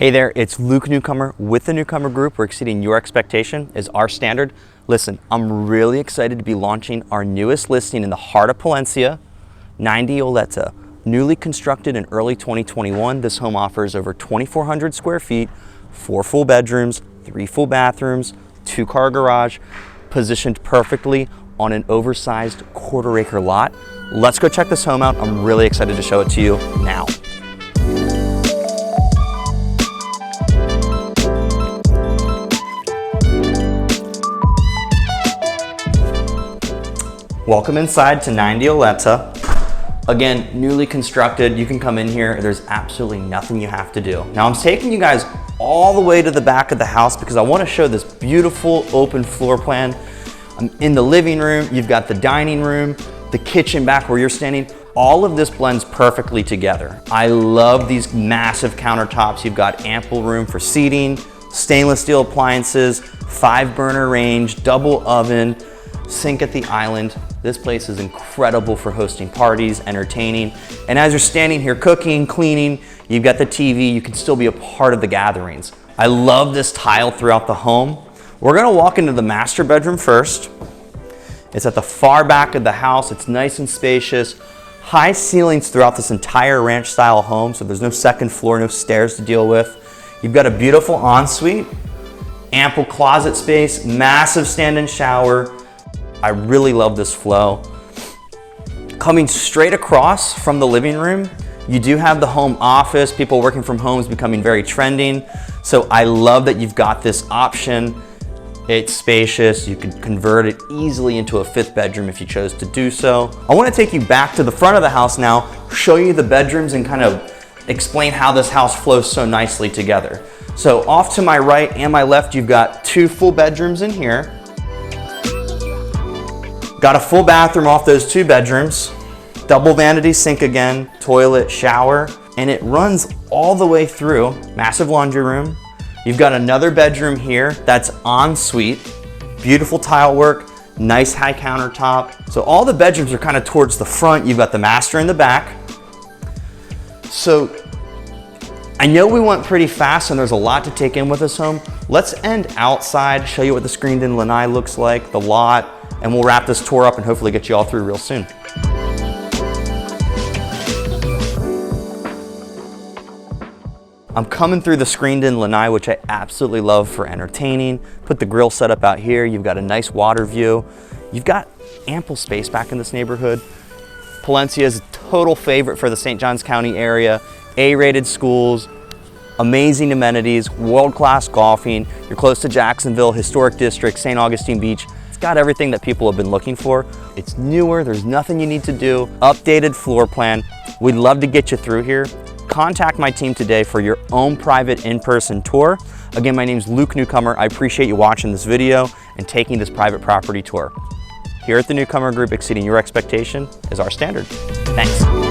Hey there, it's Luke Newcomer with the Newcomer Group. We're exceeding your expectation is our standard. Listen, I'm really excited to be launching our newest listing in the heart of Palencia, 90 Oleta. Newly constructed in early 2021, this home offers over 2,400 square feet, 4 full bedrooms, 3 full bathrooms, 2-car garage, positioned perfectly on an oversized 1/4 acre lot. Let's go check this home out. I'm really excited to show it to you now. Welcome inside to 90 Oleta. Again, newly constructed. You can come in here. There's absolutely nothing you have to do. Now I'm taking you guys all the way to the back of the house because I want to show this beautiful open floor plan. I'm in the living room. You've got the dining room, the kitchen back where you're standing. All of this blends perfectly together. I love these massive countertops. You've got ample room for seating, stainless steel appliances, 5-burner range, double oven, sink at the island. This place is incredible for hosting parties, entertaining. And as you're standing here cooking, cleaning, you've got the TV, you can still be a part of the gatherings. I love this tile throughout the home. We're gonna walk into the master bedroom first. It's at the far back of the house. It's nice and spacious. High ceilings throughout this entire ranch style home, so there's no second floor, no stairs to deal with. You've got a beautiful ensuite, ample closet space, massive stand-in shower. I really love this flow. Coming straight across from the living room, you do have the home office. People working from home is becoming very trending. So I love that you've got this option. It's spacious. You can convert it easily into a 5th bedroom if you chose to do so. I want to take you back to the front of the house now, show you the bedrooms and kind of explain how this house flows so nicely together. So off to my right and my left, you've got 2 full bedrooms in here. Got a full bathroom off those 2 bedrooms, double vanity sink again, toilet, shower, and it runs all the way through. Massive laundry room. You've got another bedroom here that's ensuite, beautiful tile work, nice high countertop. So all the bedrooms are kind of towards the front. You've got the master in the back. So I know we went pretty fast and there's a lot to take in with this home. Let's end outside, show you what the screened-in lanai looks like, the lot, and we'll wrap this tour up and hopefully get you all through real soon. I'm coming through the screened-in lanai, which I absolutely love for entertaining. Put the grill set up out here. You've got a nice water view. You've got ample space back in this neighborhood. Palencia is a total favorite for the St. Johns County area. A-rated schools, amazing amenities, world-class golfing. You're close to Jacksonville, historic district, St. Augustine Beach. It's got everything that people have been looking for. It's newer, there's nothing you need to do. Updated floor plan. We'd love to get you through here. Contact my team today for your own private in-person tour. Again, my name's Luke Newcomer. I appreciate you watching this video and taking this private property tour. Here at the Newcomer Group, exceeding your expectation is our standard. Thanks.